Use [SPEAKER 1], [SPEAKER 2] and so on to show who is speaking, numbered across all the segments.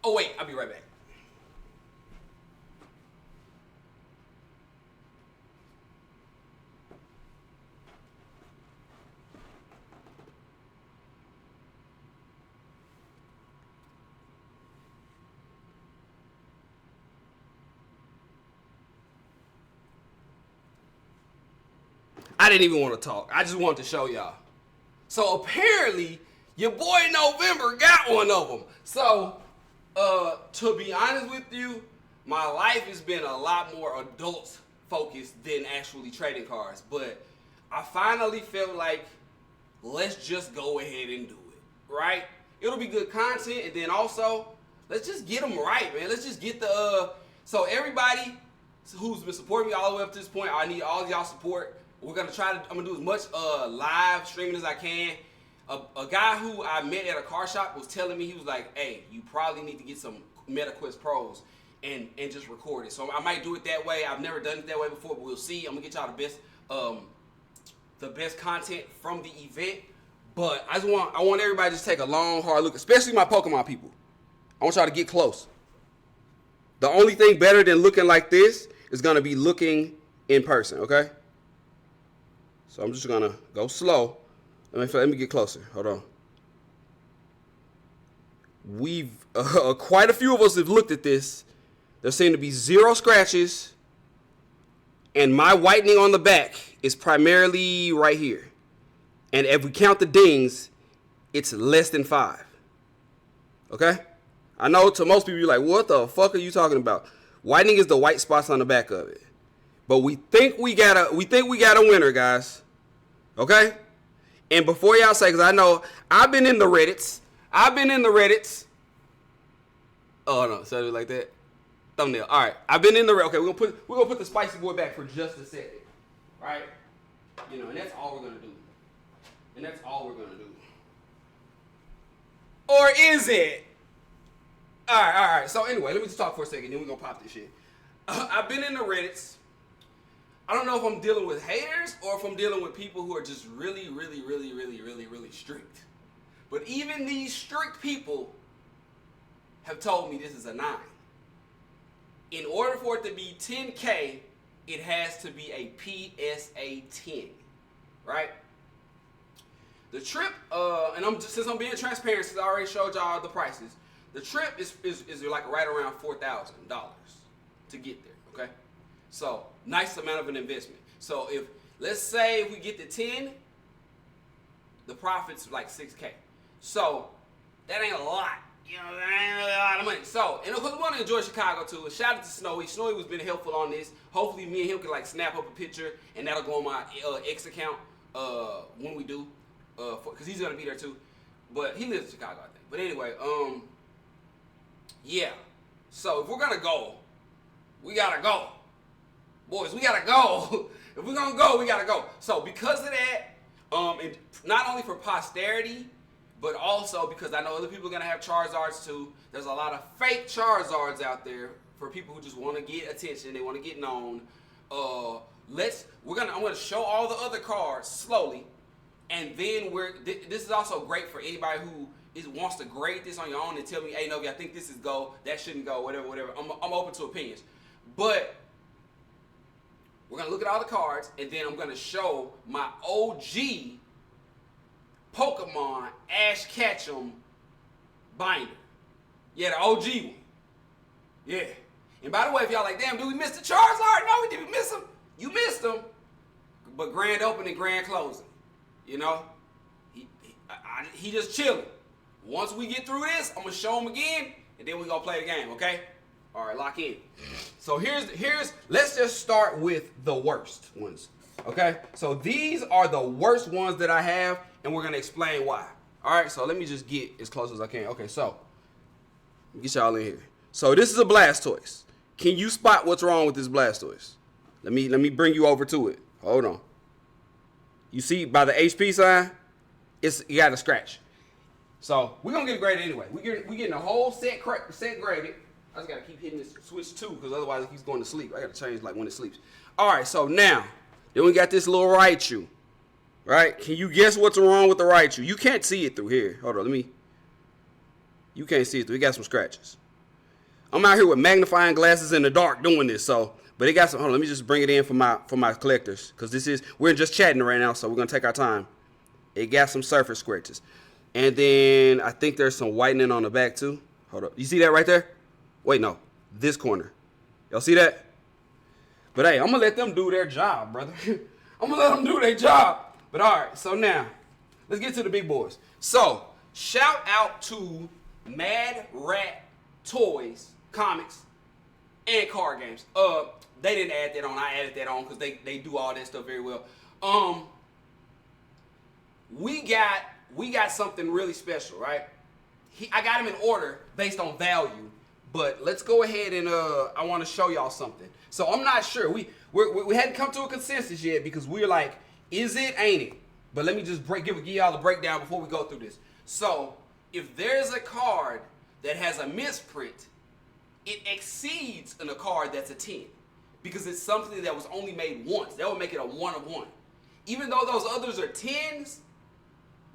[SPEAKER 1] Oh, wait. I'll be right back. I didn't even want to talk. I just wanted to show y'all. So apparently, your boy November got one of them. So, to be honest with you, my life has been a lot more adult focused than actually trading cards. But I finally felt like, let's just go ahead and do it, right? It'll be good content, and then also, let's just get them right, man. Let's just get the, so everybody who's been supporting me all the way up to this point, I need all of y'all support. We're gonna try to, I'm gonna do as much live streaming as I can. A guy who I met at a car shop was telling me, he was like, hey, you probably need to get some MetaQuest Pros and just record it. So I might do it that way. I've never done it that way before, but we'll see. I'm gonna get y'all the best content from the event. But I want everybody to just take a long, hard look, especially my Pokemon people. I want y'all to get close. The only thing better than looking like this is gonna be looking in person, okay? So I'm just gonna go slow. Let me get closer. Hold on. We've quite a few of us have looked at this. There seem to be 0 scratches, and my whitening on the back is primarily right here. And if we count the dings, it's less than 5. Okay? I know to most people you're like, what the fuck are you talking about? Whitening is the white spots on the back of it. But we think we got a winner, guys. Okay? And before y'all say, because I know I've been in the Reddits. Oh no, so like that. Thumbnail. All right, I've been in the Reddit. Okay, we're gonna put the spicy boy back for just a second, right? You know, and that's all we're gonna do. Or is it? All right. So anyway, let me just talk for a second, then we're gonna pop this shit. I've been in the Reddits. I don't know if I'm dealing with haters or if I'm dealing with people who are just really, really, really, really, really, really strict. But even these strict people have told me this is a 9. In order for it to be 10K, it has to be a PSA 10, right? The trip, since I'm being transparent, since I already showed y'all the prices, the trip is like right around $4,000 to get there, okay? So, nice amount of an investment. So, let's say if we get to 10, the profit's like 6K. So, that ain't a lot. You know, that ain't really a lot of money. So, and of course, we want to enjoy Chicago too. Shout out to Snowy. Snowy was been helpful on this. Hopefully, me and him can like snap up a picture, and that'll go on my X account when we do, because he's gonna be there too. But he lives in Chicago, I think. But anyway, yeah. So if we're gonna go, we gotta go, boys. We gotta go. If we're gonna go, we gotta go. So because of that, and not only for posterity, but also because I know other people are gonna have Charizards too. There's a lot of fake Charizards out there for people who just want to get attention. They want to get known. I'm gonna show all the other cards slowly, and then this is also great for anybody who wants to grade this on your own and tell me, hey, Novi, I think this is go, that shouldn't go, whatever. I'm open to opinions, but we're gonna look at all the cards, and then I'm gonna show my OG Pokemon Ash Ketchum binder. Yeah, the OG one. Yeah. And by the way, if y'all like, damn, do we miss the Charizard? No, we didn't miss him. You missed him. But grand opening, grand closing. You know? He just chilling. Once we get through this, I'm going to show him again, and then we're going to play the game, okay? All right, lock in. So let's just start with the worst ones, okay? So these are the worst ones that I have, and we're going to explain why. All right, so let me just get as close as I can. Okay, so get y'all in here. So this is a Blastoise. Can you spot what's wrong with this Blastoise? Let me bring you over to it. Hold on. You see by the HP sign, you got a scratch. So we're gonna get it graded anyway. We're getting a whole set graded. I just gotta keep hitting this switch 2 because otherwise he's going to sleep. I gotta change like when it sleeps. All right, so now then we got this little Raichu. Right? Can you guess what's wrong with the Raichu? You can't see it through here. Hold on, you can't see it through. It got some scratches. I'm out here with magnifying glasses in the dark doing this. So, but it got some. Hold on, let me just bring it in for my collectors, because we're just chatting right now, so we're gonna take our time. It got some surface scratches, and then I think there's some whitening on the back too. Hold up, you see that right there? Wait, no, this corner. Y'all see that? But hey, I'm gonna let them do their job, brother. I'm gonna let them do their job. But all right, so now let's get to the big boys. So shout out to Mad Rat Toys, comics, and card games. They didn't add that on. I added that on because they do all that stuff very well. We got something really special, right? I got him in order based on value, but let's go ahead and I want to show y'all something. So I'm not sure. We hadn't come to a consensus yet because we're like, is it, ain't it? But let me just give y'all a breakdown before we go through this. So if there's a card that has a misprint, it exceeds in a card that's a 10 because it's something that was only made once. That would make it a 1 of 1. Even though those others are 10s,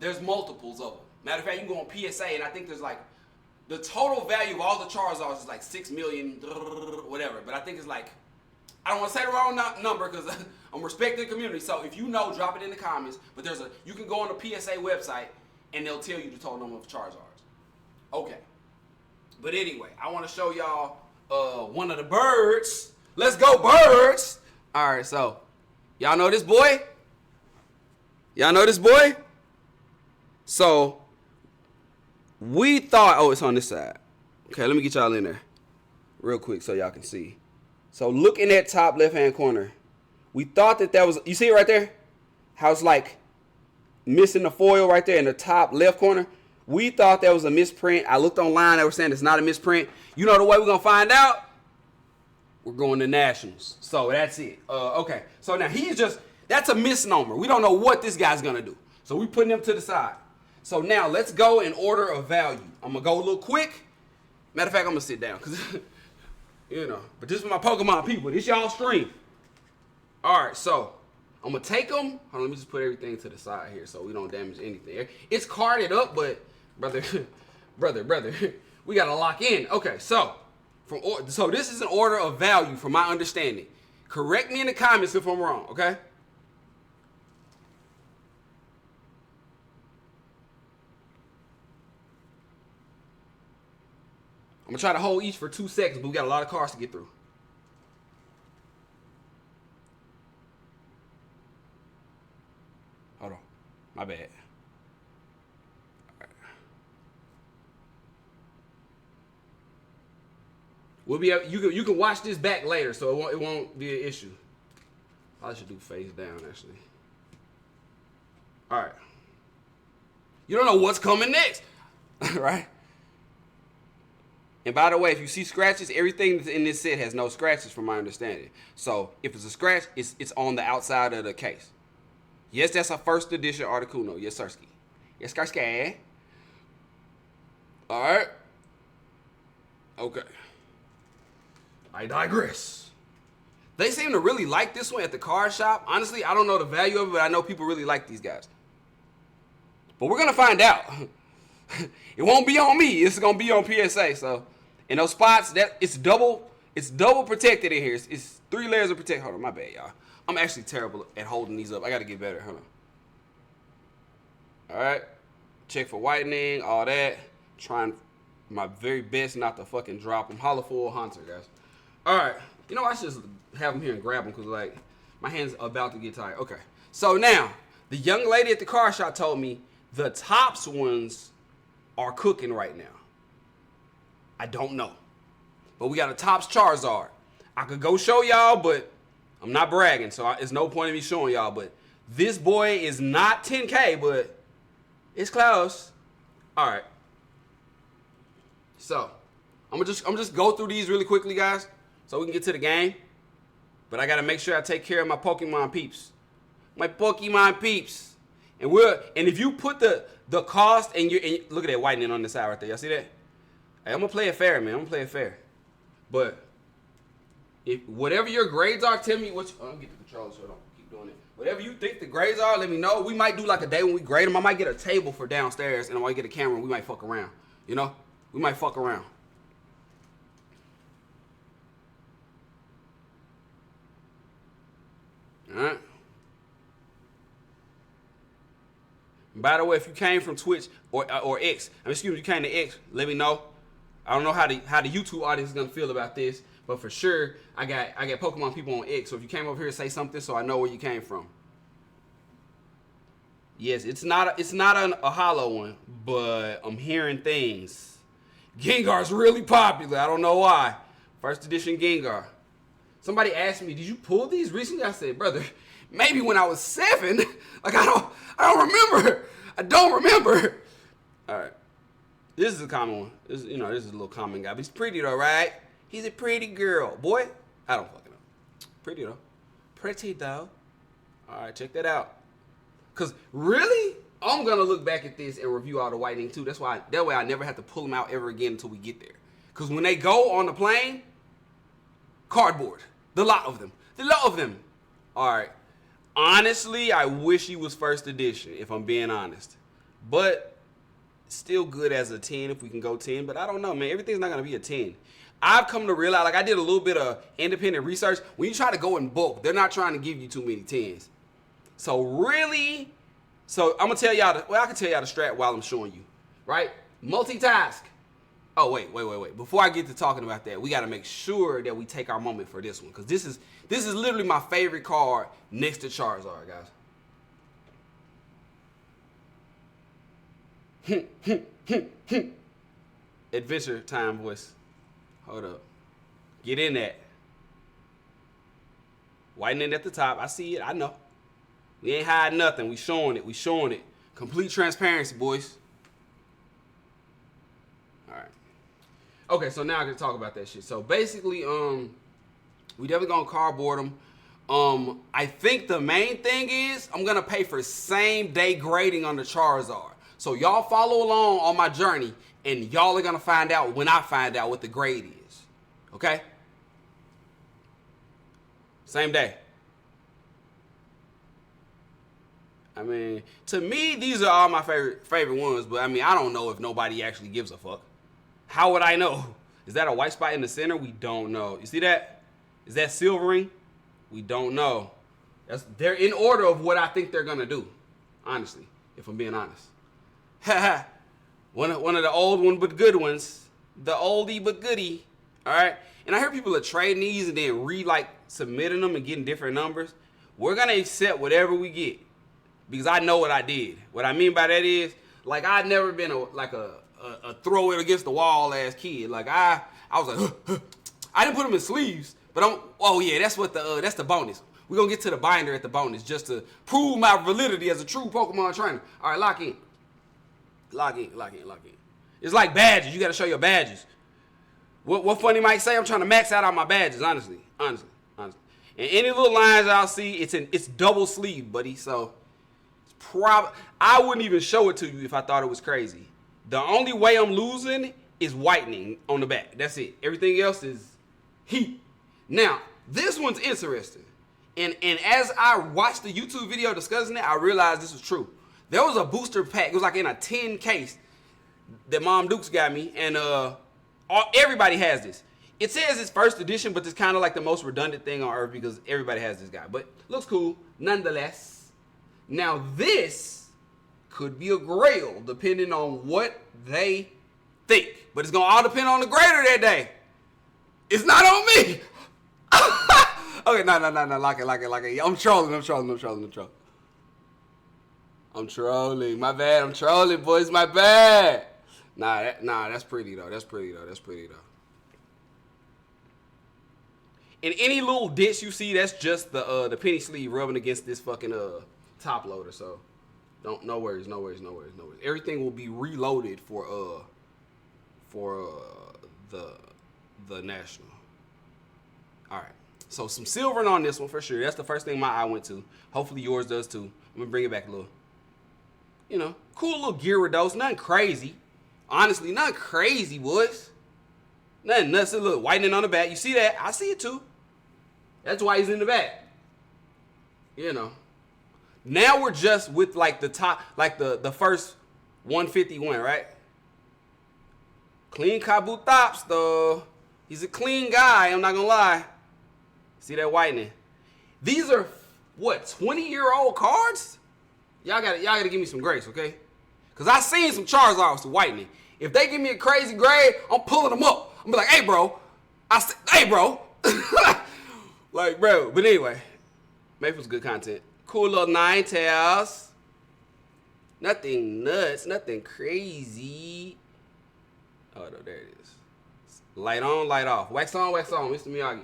[SPEAKER 1] there's multiples of them. Matter of fact, you can go on PSA and I think there's like, the total value of all the Charizards is like 6 million, whatever. But I think it's like, I don't want to say the wrong number because I'm respecting the community. So if you know, drop it in the comments. But you can go on the PSA website and they'll tell you the total number of Charizards. Okay. But anyway, I want to show y'all one of the birds. Let's go, birds. All right, so y'all know this boy? Y'all know this boy? So we thought, oh, it's on this side. Okay, let me get y'all in there real quick so y'all can see. So look in that top left-hand corner. We thought that was, you see it right there? How it's like missing the foil right there in the top left corner. We thought that was a misprint. I looked online, they were saying it's not a misprint. You know the way we're going to find out? We're going to Nationals. So that's it. Okay, so now that's a misnomer. We don't know what this guy's going to do. So we're putting him to the side. So now let's go in order of value. I'm going to go a little quick. Matter of fact, I'm going to sit down because, you know, but this is my Pokemon people. This y'all stream. All right, so I'm going to take them. Hold on, let me just put everything to the side here so we don't damage anything. It's carded up, but, brother, we got to lock in. Okay, so this is an order of value from my understanding. Correct me in the comments if I'm wrong, okay? I'm going to try to hold each for 2 seconds, but we got a lot of cards to get through. Hold on. My bad. All right. We'll be able, you can watch this back later, so it won't be an issue. I should do face down, actually. All right. You don't know what's coming next, right? And by the way, if you see scratches, everything that's in this set has no scratches from my understanding. So if it's a scratch, it's on the outside of the case. Yes, that's a first edition Articuno. Yes, Sirski. Yes, Sirski. All right. Okay. I digress. They seem to really like this one at the card shop. Honestly, I don't know the value of it, but I know people really like these guys. But we're going to find out. It won't be on me. It's going to be on PSA. So in those spots, it's double protected in here. It's 3 layers of protection. Hold on, my bad, y'all. I'm actually terrible at holding these up. I got to get better. Hold on. All right. Check for whitening, all that. Trying my very best not to fucking drop them. Holla for a hunter, guys. All right. You know, I should just have them here and grab them because, like, my hands are about to get tired. Okay. So now, the young lady at the car shop told me the Topps ones are cooking right now. I don't know. But we got a Topps Charizard. I could go show y'all, but I'm not bragging, so it's no point in me showing y'all. But this boy is not 10K, but it's close. All right. So I'm just go through these really quickly, guys, so we can get to the game. But I gotta make sure I take care of my Pokemon peeps. My Pokemon peeps. And if you put the cost and look at that whitening on the side right there. Y'all see that? Hey, I'm gonna play it fair, man. I'm gonna play it fair. But if whatever your grades are, tell me what I'm gonna get the controller so I don't keep doing it. Whatever you think the grades are, let me know. We might do like a day when we grade them. I might get a table for downstairs and I might get a camera and we might fuck around. You know? We might fuck around. By the way, if you came from Twitch or X, excuse me, you came to X, let me know. I don't know how the YouTube audience is gonna feel about this, but for sure, I got Pokemon people on X. So if you came over here, say something so I know where you came from. Yes, it's not a hollow one, but I'm hearing things. Gengar's really popular. I don't know why. First edition Gengar. Somebody asked me, "Did you pull these recently?" I said, "Brother, maybe when I was 7. Like I don't remember. I don't remember." All right. This is a common one. This is a little common guy. But he's pretty though, right? He's a pretty girl. Boy, I don't fucking know. Pretty though. Pretty though. All right, check that out. Cause really, I'm gonna look back at this and review all the whitening too. That way I never have to pull them out ever again until we get there. Cause when they go on the plane, cardboard. The lot of them. All right. Honestly, I wish he was first edition, if I'm being honest. But still good as a 10 if we can go 10. But I don't know, man. Everything's not gonna be a 10. I've come to realize, like I did a little bit of independent research. When you try to go in bulk, they're not trying to give you too many 10s. So really, I'm gonna tell y'all. I can tell y'all the strat while I'm showing you, right? Multitask. Oh wait. Before I get to talking about that, we got to make sure that we take our moment for this one, because this is literally my favorite card next to Charizard, guys. Adventure time, voice. Hold up. Get in that. Whitening at the top. I see it. I know. We ain't hiding nothing. We showing it. Complete transparency, boys. All right. Okay, so now I can talk about that shit. So basically, we definitely gonna cardboard them. I think the main thing is I'm gonna pay for same day grading on the Charizard. So y'all follow along on my journey, and y'all are gonna find out when I find out what the grade is. Okay? Same day. I mean, to me, these are all my favorite ones, but I mean, I don't know if nobody actually gives a fuck. How would I know? Is that a white spot in the center? We don't know. You see that? Is that silvering? We don't know. They're in order of what I think they're gonna do, honestly, if I'm being honest. Haha. one of the old one but good ones. The oldie but goodie. All right? And I hear people are trading these and then submitting them and getting different numbers. We're gonna accept whatever we get, because I know what I did. What I mean by that is, like, I'd never been a throw it against the wall ass kid. Like I was like, I didn't put them in sleeves, but that's the bonus. We're gonna get to the binder at the bonus just to prove my validity as a true Pokemon trainer. All right, lock in. It's like badges. You gotta show your badges. What Funny might say, I'm trying to max out my badges, honestly. And any little lines I'll see, it's double sleeve, buddy. So I wouldn't even show it to you if I thought it was crazy. The only way I'm losing is whitening on the back. That's it. Everything else is heat. Now, this one's interesting. And as I watched the YouTube video discussing it, I realized this was true. There was a booster pack. It was like in a 10 case that Mom Dukes got me. And everybody has this. It says it's first edition, but it's kind of like the most redundant thing on earth because everybody has this guy. But looks cool nonetheless. Now this could be a grail depending on what they think. But it's going to all depend on the grader that day. It's not on me. Okay, no. Lock it. I'm trolling. I'm trolling. My bad. I'm trolling, boys. My bad. Nah, that's pretty though. And any little ditch you see, that's just the penny sleeve rubbing against this fucking top loader. So no worries. Everything will be reloaded for the national. All right. So some silvering on this one for sure. That's the first thing my eye went to. Hopefully yours does too. I'm gonna bring it back a little. Cool little Gyarados. Nothing crazy. Honestly, nothing crazy, boys. Nothing nuts. A little whitening on the back. You see that? I see it too. That's why he's in the back. Now we're just with like the top, like the first 151, right? Clean Kabutops though. He's a clean guy, I'm not gonna lie. See that whitening? These are what, 20-year-old cards? Y'all gotta give me some grace, okay? Cause I seen some Charizards with whitening. If they give me a crazy grade, I'm pulling them up. I'm be like, hey, bro. Hey, bro. Like, bro. But anyway, Maple's good content. Cool little Ninetales. Nothing nuts. Nothing crazy. Oh, no, there it is. Light on, light off. Wax on, Mr. Miyagi.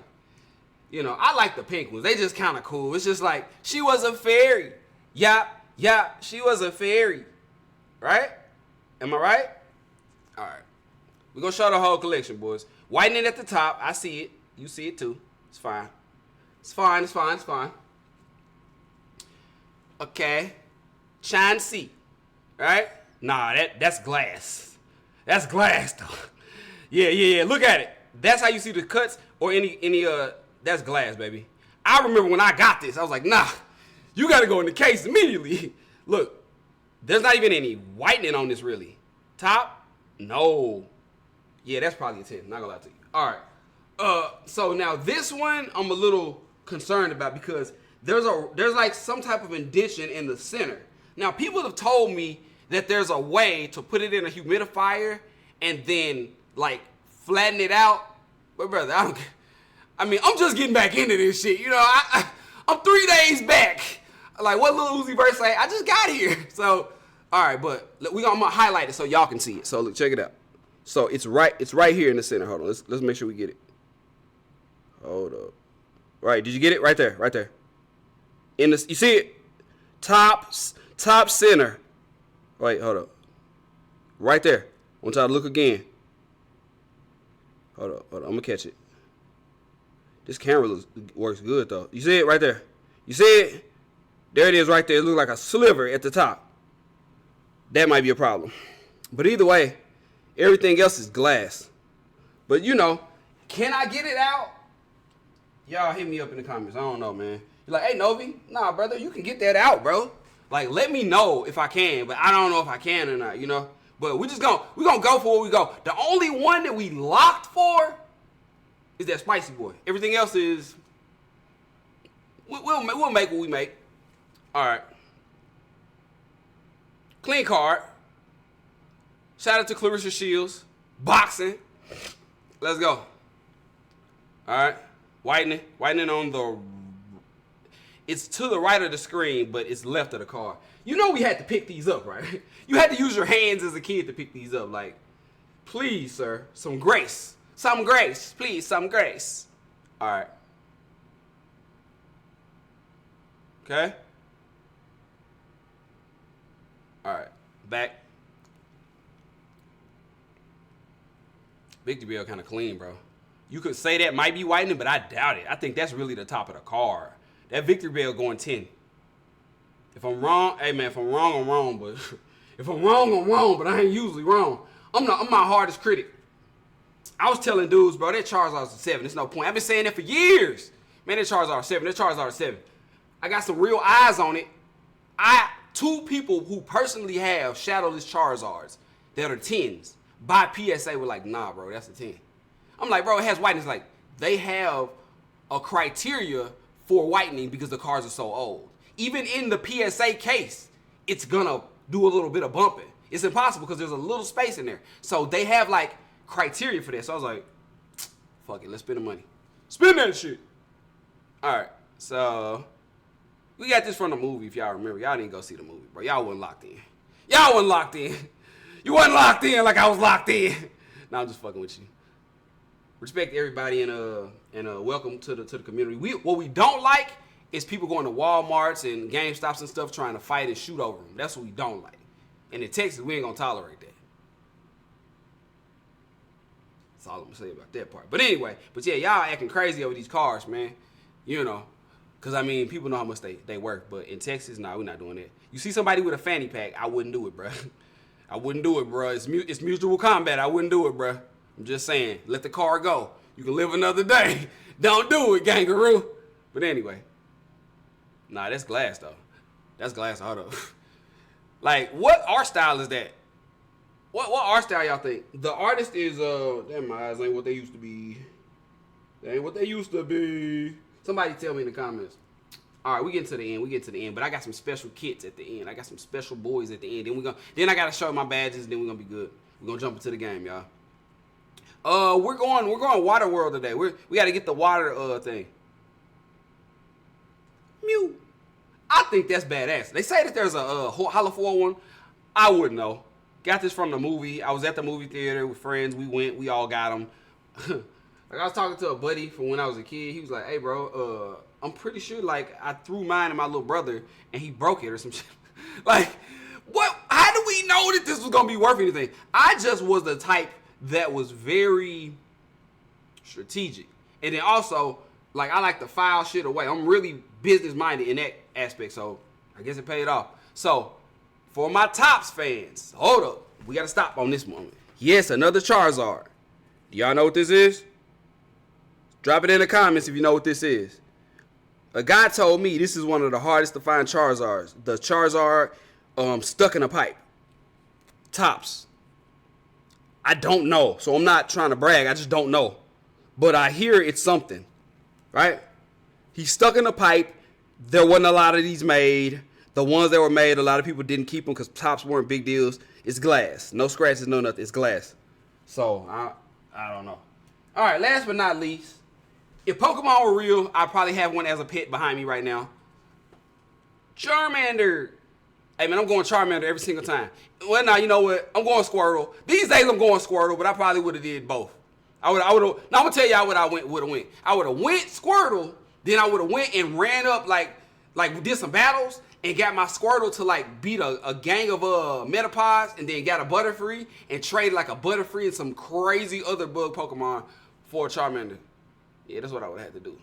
[SPEAKER 1] You know, I like the pink ones. They just kind of cool. It's just like, she was a fairy. Yeah, she was a fairy. Right? Am I right? All right. We're going to show the whole collection, boys. Whitening at the top. I see it. You see it, too. It's fine. It's fine. Okay. Chansey. Right? Nah, that's glass. That's glass, though. Yeah. Look at it. That's how you see the cuts or any that's glass, baby. I remember when I got this, I was like, nah, you got to go in the case immediately. Look, there's not even any whitening on this, really. Top? No. Yeah, that's probably a 10. Not gonna lie to you. All right. So now this one I'm a little concerned about because there's like some type of indentation in the center. Now people have told me that there's a way to put it in a humidifier and then like flatten it out. But brother, I'm just getting back into this shit. You know, I'm 3 days back. Like what Lil Uzi Vert say? I just got here. So, all right, but I'm gonna highlight it so y'all can see it. So look, check it out. So it's right here in the center. Hold on, let's make sure we get it. Hold up. Right, did you get it? Right there. You see it? Top center. Wait, hold up. Right there. I want y'all to look again. Hold up. I'm gonna catch it. This camera works good though. You see it right there? You see it? There it is right there. It looks like a sliver at the top. That might be a problem. But either way, everything else is glass. But you know, can I get it out? Y'all hit me up in the comments. I don't know, man. You're like, hey, Novi. Nah, brother, you can get that out, bro. Like, let me know if I can. But I don't know if I can or not, you know? But we're gonna go for what we go. The only one that we locked for is that Spicy Boy. Everything else is, we'll make what we make. All right. Clean card. Shout out to Clarissa Shields. Boxing. Let's go. All right. Whitening on the, it's to the right of the screen, but it's left of the card. You know we had to pick these up, right? You had to use your hands as a kid to pick these up. Like, please, sir, some grace. Some grace. Please, some grace. All right. Okay. All right. Back. Victory Bell kind of clean, bro. You could say that might be whitening, but I doubt it. I think that's really the top of the card. That Victory Bell going 10. If I'm wrong, hey man, if I'm wrong, I'm wrong. But if I'm wrong, but I ain't usually wrong. I'm my hardest critic. I was telling dudes, bro, that Charizard's a 7. There's no point. I've been saying that for years. Man, that Charizard's 7. That Charizard's 7. I got some real eyes on it. Two people who personally have Shadowless Charizards that are 10s by PSA were like, nah, bro, that's a 10. I'm like, bro, it has whitening. It's like, they have a criteria for whitening because the cards are so old. Even in the PSA case, it's gonna do a little bit of bumping. It's impossible because there's a little space in there. So they have like criteria for this. So I was like, fuck it, let's spend the money. Spend that shit. All right, so we got this from the movie, if y'all remember. Y'all didn't go see the movie, bro. Y'all wasn't locked in. You wasn't locked in like I was locked in. Nah, I'm just fucking with you. Respect everybody and welcome to the community. What we don't like is people going to Walmarts and GameStops and stuff trying to fight and shoot over them. That's what we don't like. And in Texas, we ain't gonna tolerate that. That's all I'm gonna say about that part. But anyway, yeah, y'all acting crazy over these cars, man. You know, cause I mean, people know how much they work. But in Texas, nah, we're not doing that. You see somebody with a fanny pack, I wouldn't do it, bro. I wouldn't do it, bro. It's mutual combat. I wouldn't do it, bro. I'm just saying, let the car go. You can live another day. Don't do it, kangaroo. But anyway. Nah, that's glass, though. That's glass. Hold up. Like, what art style is that? What art style y'all think? The artist is, damn, my eyes ain't what they used to be. They ain't what they used to be. Somebody tell me in the comments. All right, we get to the end. We get to the end, but I got some special kits at the end. I got some special boys at the end. Then I gotta show my badges. And then we're gonna be good. We're gonna jump into the game, y'all. We're going Water World today. We gotta get the water thing. Mew. I think that's badass. They say that there's a Hollow 4 one. I wouldn't know. Got this from the movie. I was at the movie theater with friends. We went. We all got them. Like I was talking to a buddy from when I was a kid. He was like, "Hey, bro, I'm pretty sure like I threw mine at my little brother and he broke it or some shit." Like, what? How do we know that this was gonna be worth anything? I just was the type that was very strategic, and then also like I like to file shit away. I'm really business minded in that aspect, so I guess it paid off. So for my Topps fans, hold up, we gotta stop on this moment. Yes, another Charizard. Do y'all know what this is? Drop it in the comments if you know what this is. A guy told me this is one of the hardest to find Charizards. The Charizard stuck in a pipe. Topps. I don't know, so I'm not trying to brag. I just don't know. But I hear it's something, right? He's stuck in a pipe. There wasn't a lot of these made. The ones that were made, a lot of people didn't keep them because Topps weren't big deals. It's glass. No scratches, no nothing. It's glass. So, I don't know. All right, last but not least, if Pokemon were real, I'd probably have one as a pet behind me right now. Charmander. Hey, man, I'm going Charmander every single time. Well, now, you know what? I'm going Squirtle. These days, I'm going Squirtle, but I probably would have did both. Now, I'm going to tell y'all what I would have went. I would have went Squirtle, then I would have went and ran up, like did some battles, and got my Squirtle to, like, beat a gang of Metapods, and then got a Butterfree, and traded, like, a Butterfree and some crazy other bug Pokemon for a Charmander. Yeah, that's what I would have had to do.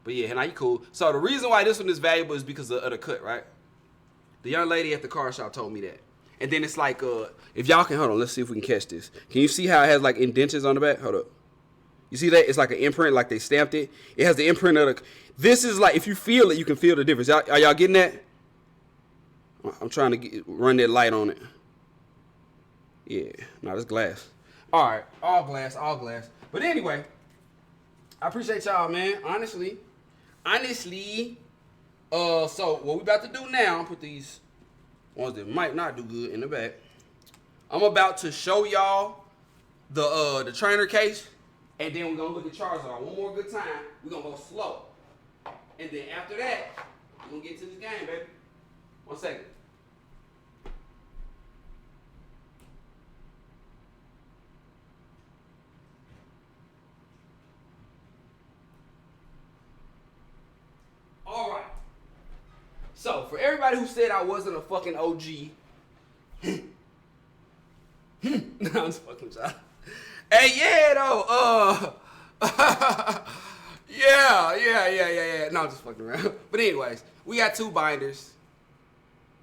[SPEAKER 1] But yeah, now you cool. So the reason why this one is valuable is because of the cut, right? The young lady at the car shop told me that. And then it's like, if y'all can, hold on, let's see if we can catch this. Can you see how it has like indentures on the back? Hold up. You see that? It's like an imprint, like they stamped it. It has the imprint of the, this is like, if you feel it, you can feel the difference. Are y'all getting that? I'm trying to run that light on it. Yeah, no, that's glass. All right, all glass, all glass. But anyway, I appreciate y'all, man. Honestly. So what we about to do now, put these ones that might not do good in the back. I'm about to show y'all the trainer case, and then we're gonna look at Charizard one more good time. We're gonna go slow, and then after that, we're gonna get to this game, baby. 1 second. All right. So, for everybody who said I wasn't a fucking OG, no, I'm just fucking trying. Hey, yeah, though, yeah. No, I'm just fucking around. But anyways, we got 2 binders.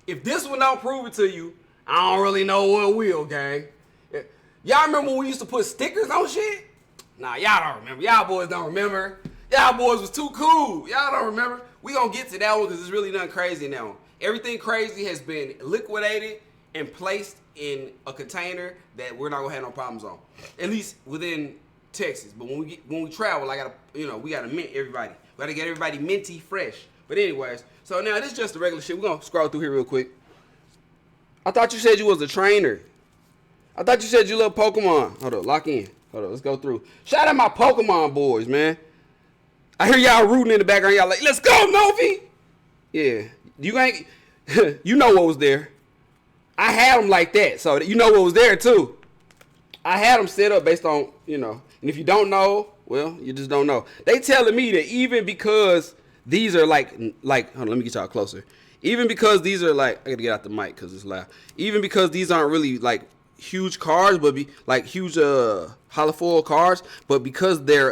[SPEAKER 1] If this one don't prove it to you, I don't really know what will, gang. Y'all remember when we used to put stickers on shit? Nah, y'all don't remember. Y'all boys don't remember. Y'all boys was too cool. Y'all don't remember. We gonna get to that one because there's really nothing crazy in that one. Everything crazy has been liquidated and placed in a container that we're not gonna have no problems on. At least within Texas. But when we travel, we gotta mint everybody. We gotta get everybody minty fresh. But anyways, so now this is just the regular shit. We're gonna scroll through here real quick. I thought you said you was a trainer. I thought you said you love Pokemon. Hold up, lock in. Hold up, let's go through. Shout out my Pokemon boys, man. I hear y'all rooting in the background. Y'all like, let's go, Novi. Yeah, you ain't. You know what was there. I had them like that, so you know what was there too. I had them set up based on, and if you don't know, well, you just don't know. They telling me that even because these are like, hold on, let me get y'all closer. Even because these are like, I gotta get out the mic because it's loud. Even because these aren't really like huge cards, but be like huge hollow foil cards, but because they're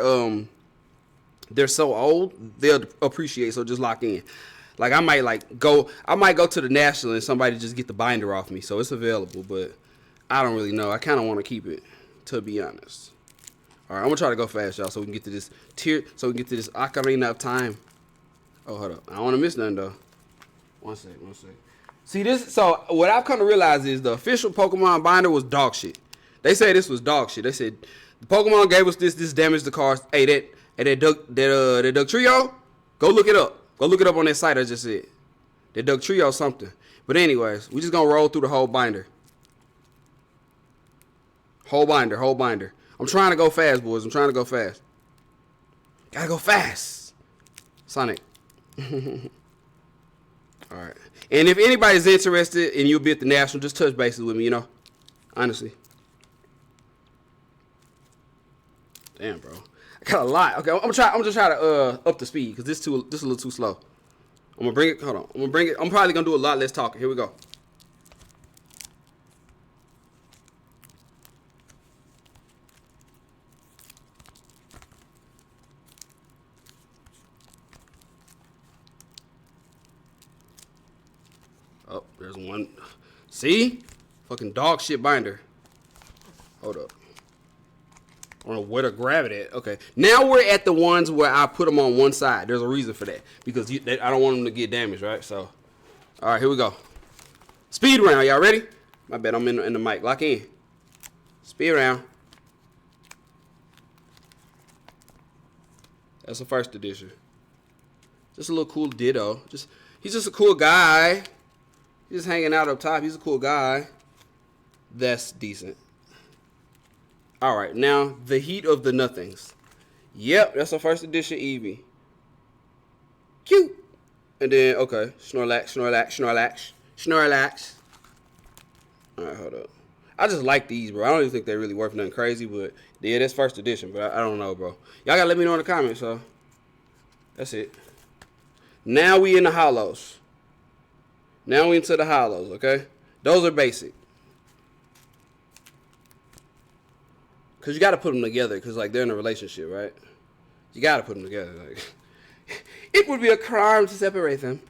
[SPEAKER 1] so old, they'll appreciate. So just lock in. Like I might go to the National and somebody just get the binder off me. So it's available, but I don't really know. I kind of want to keep it, to be honest. All right, I'm gonna try to go fast, y'all, so we can get to this Ocarina of Time. Oh, hold up. I don't want to miss nothing though. One sec. See this? So what I've come to realize is the official Pokemon binder was dog shit. They say this was dog shit. They said the Pokemon gave us this damaged the cards. Hey, that Doug Trio, go look it up. Go look it up on that site I just said. That Duck Trio something. But anyways, we just gonna roll through the whole binder. Whole binder, whole binder. I'm trying to go fast, boys. I'm trying to go fast. Gotta go fast. Sonic. Alright. And if anybody's interested and you'll be at the National, just touch bases with me, you know. Honestly. Damn, bro. I got a lot. Okay, I'm just trying to up the speed because this a little too slow. I'm gonna bring it. Hold on. I'm gonna bring it. I'm probably gonna do a lot less talking. Here we go. Oh, there's one. See? Fucking dog shit binder. Hold up. I don't know where to grab it at. Okay. Now we're at the ones where I put them on one side. There's a reason for that. Because I don't want them to get damaged, right? So, all right, here we go. Speed round. Y'all ready? My bad. I'm in the mic. Lock in. Speed round. That's the first edition. Just a little cool ditto. He's just a cool guy. He's just hanging out up top. He's a cool guy. That's decent. All right, now the heat of the nothings. Yep, that's our first edition Eevee. Cute. And then, okay, Snorlax, Snorlax, Snorlax, Snorlax. All right, hold up. I just like these, bro. I don't even think they're really worth nothing crazy, but yeah, that's first edition, but I don't know, bro. Y'all gotta let me know in the comments, so that's it. Now we in the hollows. Now we into the hollows, okay? Those are basic. Because you got to put them together because, like, they're in a relationship, right? You got to put them together. Like, it would be a crime to separate them.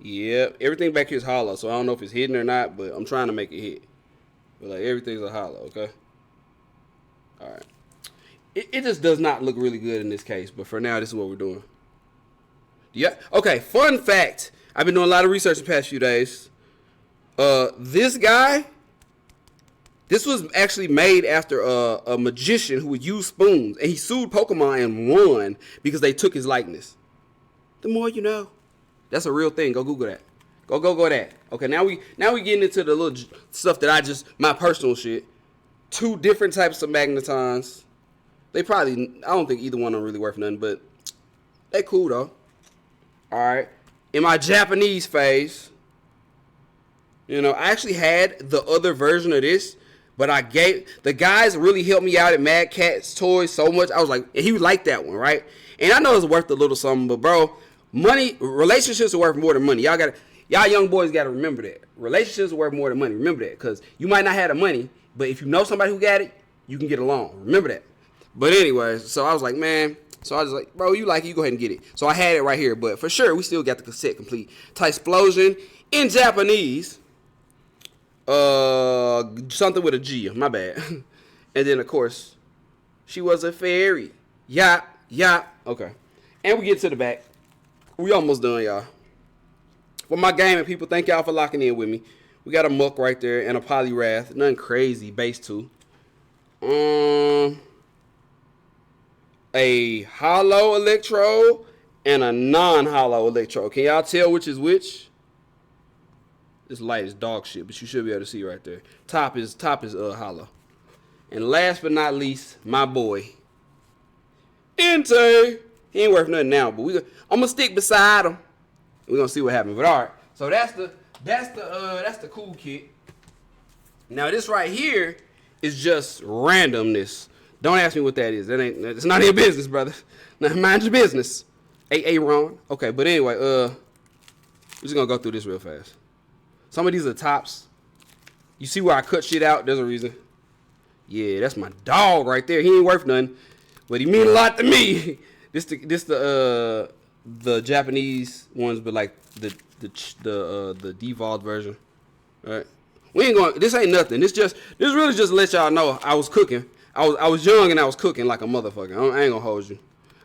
[SPEAKER 1] Yep. Everything back here is hollow, so I don't know if it's hidden or not, but I'm trying to make it hit. But, like, everything's a hollow, okay? All right. It just does not look really good in this case, but for now, this is what we're doing. Yeah. Okay, fun fact. I've been doing a lot of research the past few days. This guy... This was actually made after a magician who would use spoons, and he sued Pokemon and won because they took his likeness. The more you know. That's a real thing. Go Google that. Go that. Okay, now we getting into the little stuff that my personal shit. 2 different types of magnetons. I don't think either one are really worth nothing, but they cool though. All right. In my Japanese phase, you know, I actually had the other version of this. But the guys really helped me out at Mad Catz Toys so much. I was like, and he would like that one, right? And I know it's worth a little something, but bro, relationships are worth more than money. Y'all young boys gotta remember that. Relationships are worth more than money. Remember that, because you might not have the money, but if you know somebody who got it, you can get along. Remember that. But anyways, so I was like, man. So I was like, bro, you like it, you go ahead and get it. So I had it right here, but for sure, we still got the cassette complete. Tysplosion in Japanese. Something with a G, my bad. And then, of course, she was a fairy. Yeah. Okay. And we get to the back. We almost done, y'all. For my gaming people, thank y'all for locking in with me. We got a Muck right there and a Poliwrath. Nothing crazy. Base 2. A hollow Electro and a non-hollow Electro. Can y'all tell which is which? This light is dog shit, but you should be able to see right there. Top is hollow. And last but not least, my boy, Entei. He ain't worth nothing now, but I'm gonna stick beside him. We're gonna see what happens. But all right, so that's the cool kit. Now this right here is just randomness. Don't ask me what that is. It's not your business, brother. Now mind your business. Ron. Okay, but anyway, we're just gonna go through this real fast. Some of these are tops. You see where I cut shit out? There's a reason. Yeah, that's my dog right there. He ain't worth nothing, but he mean a lot to me. This the Japanese ones, but like the devolved version. All right. We ain't going. This ain't nothing. This really just to let y'all know I was cooking. I was young and I was cooking like a motherfucker. I ain't gonna hold you.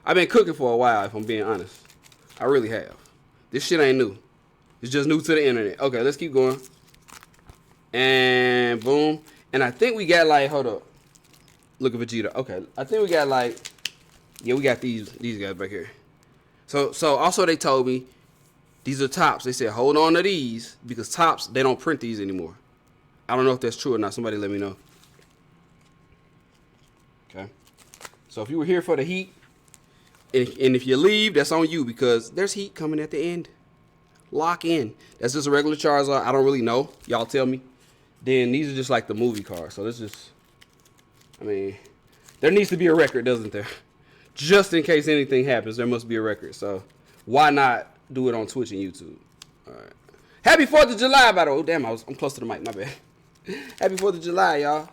[SPEAKER 1] I've been cooking for a while, if I'm being honest. I really have. This shit ain't new. It's just new to the internet. Okay, let's keep going. And boom. And I think we got like, hold up. Look at Vegeta. Okay, I think we got like, yeah, we got these guys back here. So also they told me these are tops. They said hold on to these because tops they don't print these anymore. I don't know if that's true or not. Somebody let me know. Okay. So if you were here for the heat, and if you leave, that's on you because there's heat coming at the end. Lock in. That's just a regular Charizard. I don't really know. Y'all tell me. Then these are just like the movie cards. So this is, I mean, there needs to be a record, doesn't there? Just in case anything happens, there must be a record. So why not do it on Twitch and YouTube? All right. Happy 4th of July, by the way. Oh, damn, I'm close to the mic. My bad. Happy 4th of July, y'all.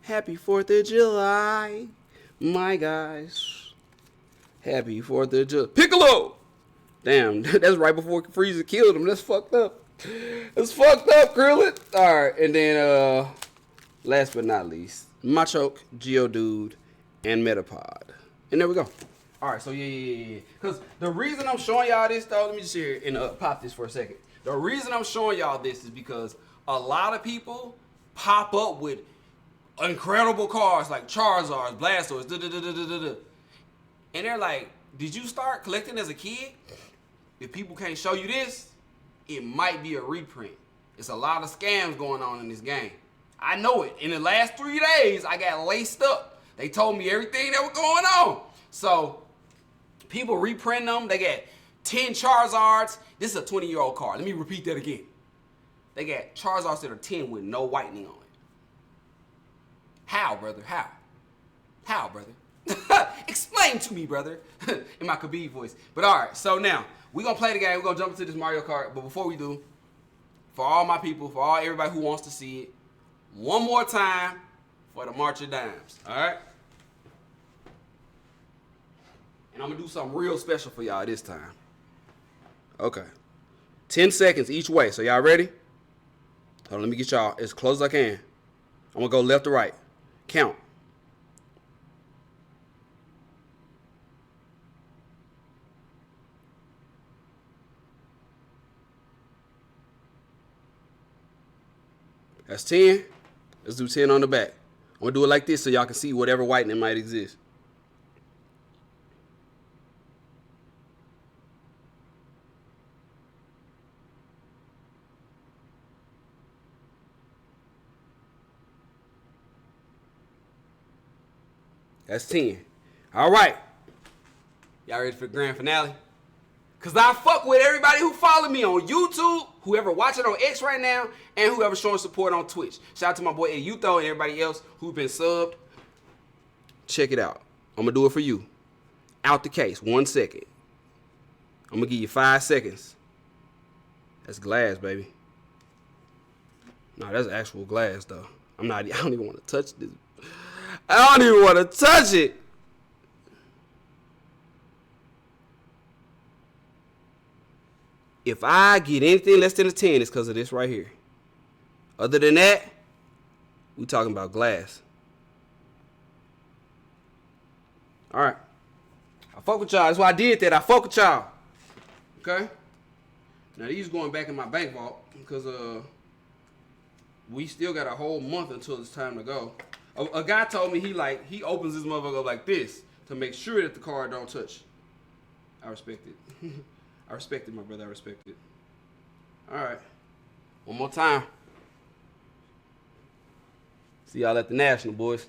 [SPEAKER 1] Happy 4th of July, my guys. Happy 4th of July. Piccolo! Damn, that's right before Frieza killed him. That's fucked up. That's fucked up, Krillin. All right, and then last but not least, Machoke, Geodude, and Metapod. And there we go. All right, so yeah. Because the reason I'm showing y'all this, though, let me just here and pop this for a second. The reason I'm showing y'all this is because a lot of people pop up with incredible cards like Charizards, Blastoise, and they're like, did you start collecting as a kid? If people can't show you this, it might be a reprint. It's a lot of scams going on in this game. I know it. In the last 3 days, I got laced up. They told me everything that was going on. So people reprint them. They got 10 Charizards. This is a 20-year-old card. Let me repeat that again. They got Charizards that are 10 with no whitening on it. How, brother? How, brother? Explain to me, brother. In my Khabib voice. But all right, so now we're going to play the game. We're going to jump into this Mario Kart. But before we do, for all my people, for everybody who wants to see it, one more time for the March of Dimes. All right? And I'm going to do something real special for y'all this time. Okay. 10 seconds each way. So y'all ready? Hold on, let me get y'all as close as I can. I'm going to go left to right. Count. That's 10. Let's do 10 on the back. I'm going to do it like this so y'all can see whatever whitening might exist. That's 10. All right. Y'all ready for the grand finale? Because I fuck with everybody who follow me on YouTube, whoever watching on X right now, and whoever showing support on Twitch. Shout out to my boy Eyuto and everybody else who's been subbed. Check it out. I'm going to do it for you. Out the case. 1 second. I'm going to give you 5 seconds. That's glass, baby. No, that's actual glass, though. I don't even want to touch this. I don't even want to touch it. If I get anything less than a 10, it's because of this right here. Other than that, we talking about glass. All right. I fuck with y'all. That's why I did that. I fuck with y'all. Okay? Now, these going back in my bank vault because we still got a whole month until it's time to go. A guy told me he opens his motherfucker up like this to make sure that the card don't touch. I respect it. I respect it, my brother. I respect it. All right. One more time. See y'all at the National, boys.